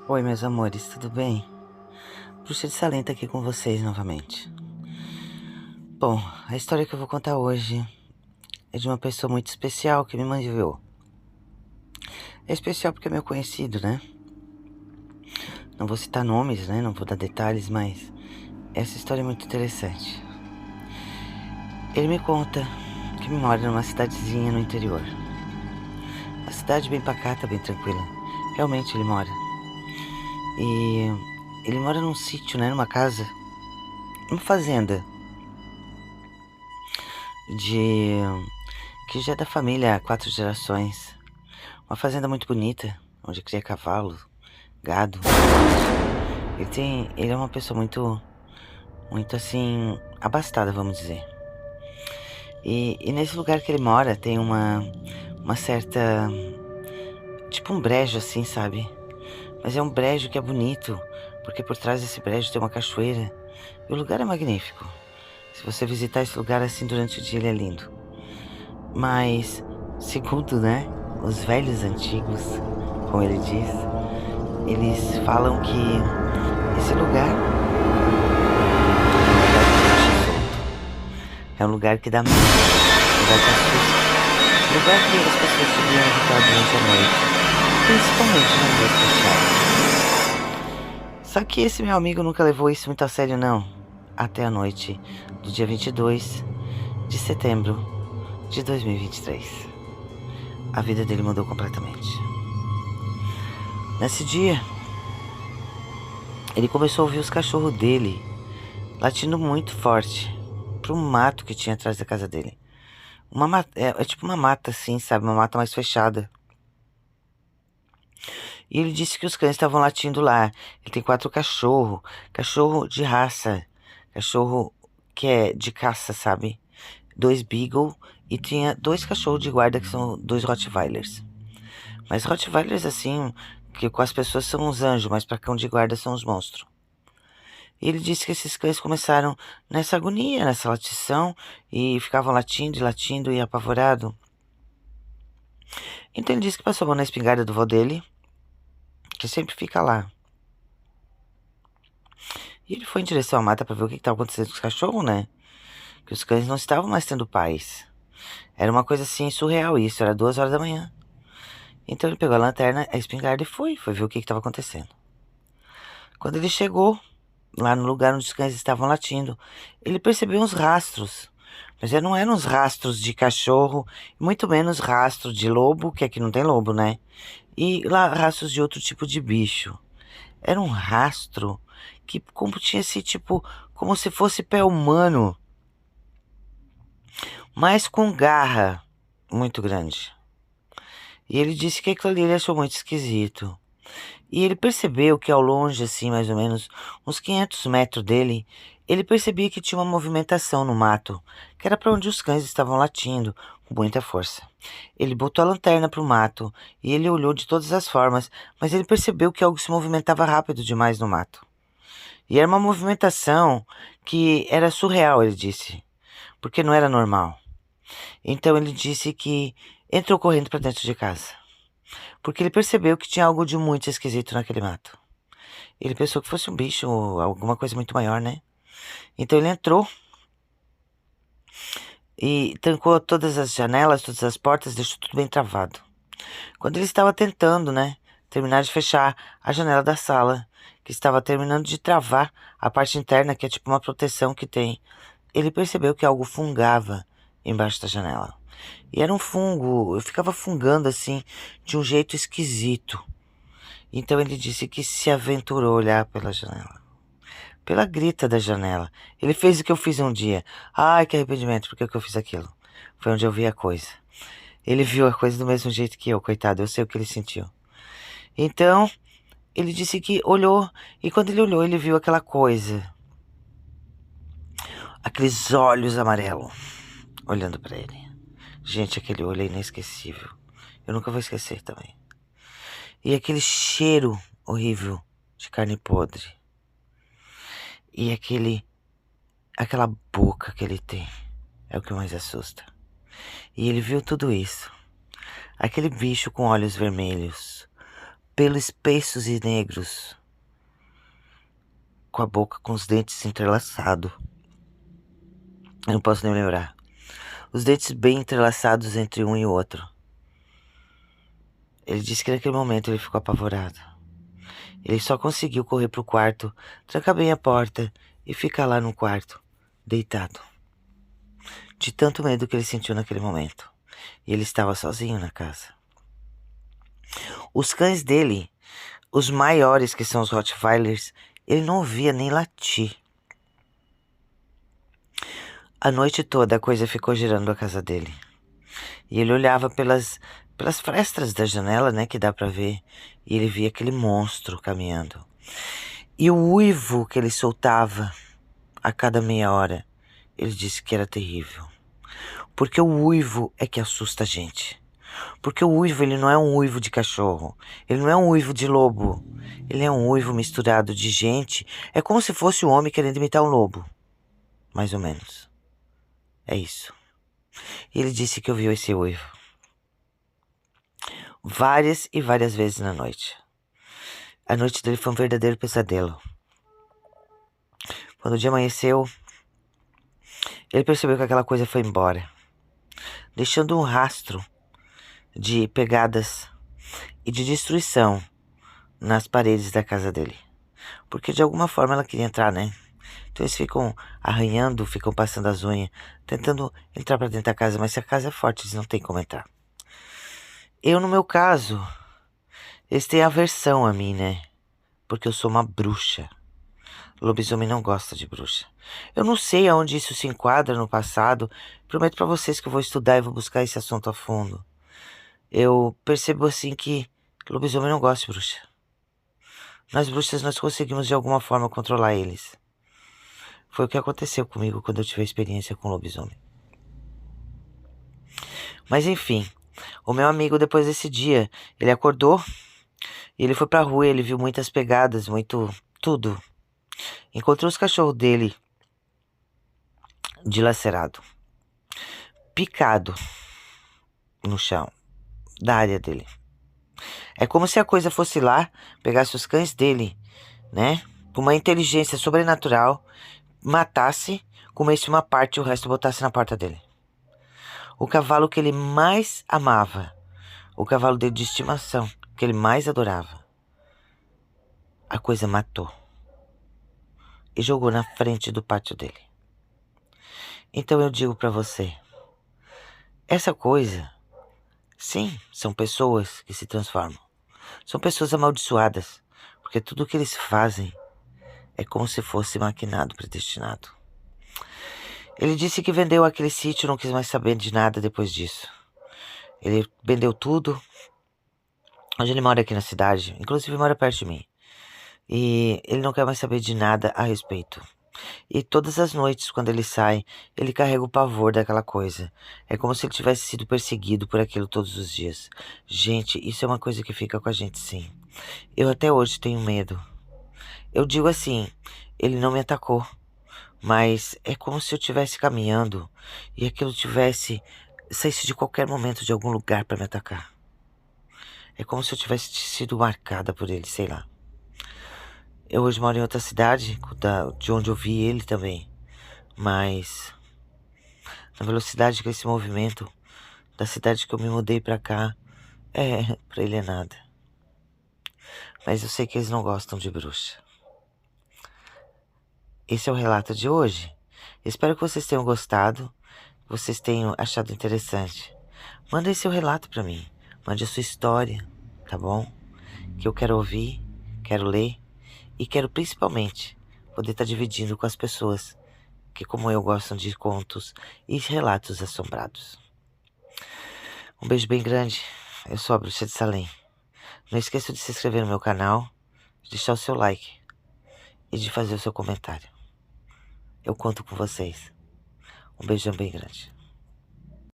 Oi, meus amores, tudo bem? Bruxa de Salento aqui com vocês novamente. Bom, a história que eu vou contar hoje é de uma pessoa muito especial que me enviou. É especial porque é meu conhecido, né? Não vou citar nomes, né? Não vou dar detalhes, mas essa história é muito interessante. Ele me conta que mora numa cidadezinha no interior. Uma cidade bem pacata, bem tranquila. Realmente ele mora. E ele mora num sítio, né? Numa casa, uma fazenda de que já é da família há 4 gerações. Uma fazenda muito bonita, onde cria cavalo, gado. Ele é uma pessoa muito assim, abastada, vamos dizer. E nesse lugar que ele mora tem uma certa, tipo um brejo assim, sabe? Mas é um brejo que é bonito, porque por trás desse brejo tem uma cachoeira. E o lugar é magnífico. Se você visitar esse lugar assim durante o dia, ele é lindo. Mas, segundo, né, os velhos antigos, como ele diz, eles falam que esse lugar é um lugar que dá medo, um lugar que assusta, um lugar que as pessoas deviam evitar durante a noite, principalmente nas noites fechadas. Só que esse meu amigo nunca levou isso muito a sério, não. Até a noite do dia 22 de setembro de 2023. A vida dele mudou completamente. Nesse dia, ele começou a ouvir os cachorros dele latindo muito forte pro mato que tinha atrás da casa dele. É tipo uma mata assim, sabe? Uma mata mais fechada. E ele disse que os cães estavam latindo lá. Ele tem 4 cachorros. Cachorro de raça. Cachorro que é de caça, sabe? 2 Beagle. E tinha 2 cachorros de guarda que são 2 Rottweilers. Mas Rottweilers assim, que com as pessoas são uns anjos, mas pra cão de guarda são uns monstros. E ele disse que esses cães começaram nessa agonia, nessa latição, e ficavam latindo e apavorado. Então ele disse que passou a mão na espingarda do vô dele, que sempre fica lá. E ele foi em direção à mata para ver o que estava acontecendo com os cachorros, né? Que os cães não estavam mais tendo paz. Era uma coisa assim surreal isso, era 2 horas da manhã. Então ele pegou a lanterna, a espingarda e foi ver o que estava acontecendo. Quando ele chegou lá no lugar onde os cães estavam latindo, ele percebeu uns rastros. Mas não eram uns rastros de cachorro, muito menos rastros de lobo, que aqui não tem lobo, né? E lá rastros de outro tipo de bicho. Era um rastro que como tinha esse tipo, como se fosse pé humano, mas com garra muito grande. E ele disse que aquilo ali ele achou muito esquisito. E ele percebeu que ao longe, assim, mais ou menos, uns 500 metros dele, ele percebia que tinha uma movimentação no mato, que era para onde os cães estavam latindo, com muita força. Ele botou a lanterna para o mato e ele olhou de todas as formas, mas ele percebeu que algo se movimentava rápido demais no mato. E era uma movimentação que era surreal, ele disse, porque não era normal. Então ele disse que entrou correndo para dentro de casa, porque ele percebeu que tinha algo de muito esquisito naquele mato. Ele pensou que fosse um bicho ou alguma coisa muito maior, né? Então ele entrou e trancou todas as janelas, todas as portas, deixou tudo bem travado. Quando ele estava tentando, né, terminar de fechar a janela da sala, que estava terminando de travar a parte interna, que é tipo uma proteção que tem, ele percebeu que algo fungava embaixo da janela. E era um fungo, eu ficava fungando assim, de um jeito esquisito. Então ele disse que se aventurou a olhar pela janela. Pela grita da janela. Ele fez o que eu fiz um dia. Ai, que arrependimento, por que eu fiz aquilo? Foi onde eu vi a coisa. Ele viu a coisa do mesmo jeito que eu, coitado, eu sei o que ele sentiu. Então, ele disse que olhou, e quando ele olhou, ele viu aquela coisa. Aqueles olhos amarelos, olhando pra ele. Gente, aquele olho é inesquecível. Eu nunca vou esquecer também. E aquele cheiro horrível de carne podre. E aquela boca que ele tem. É o que mais assusta. E ele viu tudo isso. Aquele bicho com olhos vermelhos, pelos espessos e negros, com a boca com os dentes entrelaçados. Eu não posso nem lembrar. Os dentes bem entrelaçados entre um e o outro. Ele disse que naquele momento ele ficou apavorado. Ele só conseguiu correr pro quarto, trancar bem a porta e ficar lá no quarto, deitado. De tanto medo que ele sentiu naquele momento. E ele estava sozinho na casa. Os cães dele, os maiores que são os Rottweilers, ele não ouvia nem latir. A noite toda a coisa ficou girando a casa dele. E ele olhava pelas frestas da janela, né, que dá pra ver. E ele via aquele monstro caminhando. E o uivo que ele soltava a cada meia hora, ele disse que era terrível. Porque o uivo é que assusta a gente. Porque o uivo, ele não é um uivo de cachorro. Ele não é um uivo de lobo. Ele é um uivo misturado de gente. É como se fosse um homem querendo imitar um lobo. Mais ou menos. É isso. E ele disse que ouviu esse uivo várias e várias vezes na noite. A noite dele foi um verdadeiro pesadelo. Quando o dia amanheceu, ele percebeu que aquela coisa foi embora, deixando um rastro de pegadas e de destruição nas paredes da casa dele. Porque de alguma forma ela queria entrar, né? Então eles ficam arranhando, ficam passando as unhas, tentando entrar pra dentro da casa, mas se a casa é forte, eles não tem como entrar. Eu, no meu caso, eles têm aversão a mim, né? Porque eu sou uma bruxa. Lobisomem não gosta de bruxa. Eu não sei aonde isso se enquadra no passado. Prometo pra vocês que eu vou estudar e vou buscar esse assunto a fundo. Eu percebo assim que lobisomem não gosta de bruxa. Nós bruxas, nós conseguimos de alguma forma controlar eles. Foi o que aconteceu comigo quando eu tive a experiência com lobisomem. Mas enfim, o meu amigo, depois desse dia, ele acordou e ele foi pra rua, ele viu muitas pegadas, muito tudo. Encontrou os cachorros dele dilacerado, picado no chão da área dele. É como se a coisa fosse lá, pegasse os cães dele, né? Com uma inteligência sobrenatural, matasse, comesse uma parte e o resto botasse na porta dele. O cavalo que ele mais amava, o cavalo dele de estimação, que ele mais adorava, a coisa matou e jogou na frente do pátio dele. Então eu digo pra você, essa coisa, sim, são pessoas que se transformam. São pessoas amaldiçoadas, porque tudo que eles fazem é como se fosse maquinado, predestinado. Ele disse que vendeu aquele sítio, não quis mais saber de nada depois disso. Ele vendeu tudo. Hoje ele mora aqui na cidade, inclusive mora perto de mim. E ele não quer mais saber de nada a respeito. E todas as noites, quando ele sai, ele carrega o pavor daquela coisa. É como se ele tivesse sido perseguido por aquilo todos os dias. Gente, isso é uma coisa que fica com a gente, sim. Eu até hoje tenho medo. Eu digo assim, ele não me atacou, mas é como se eu estivesse caminhando e aquilo saísse de qualquer momento de algum lugar para me atacar. É como se eu tivesse sido marcada por ele, sei lá. Eu hoje moro em outra cidade, de onde eu vi ele também. Mas na velocidade que esse movimento da cidade que eu me mudei pra cá, pra ele é nada. Mas eu sei que eles não gostam de bruxa. Esse é o relato de hoje. Espero que vocês tenham gostado, que vocês tenham achado interessante. Mandem seu relato pra mim. Mande a sua história, tá bom? Que eu quero ouvir, quero ler e quero principalmente poder estar dividindo com as pessoas que, como eu, gostam de contos e relatos assombrados. Um beijo bem grande. Eu sou a Bruxa de Salem. Não esqueça de se inscrever no meu canal, de deixar o seu like e de fazer o seu comentário. Eu conto com vocês. Um beijão bem grande.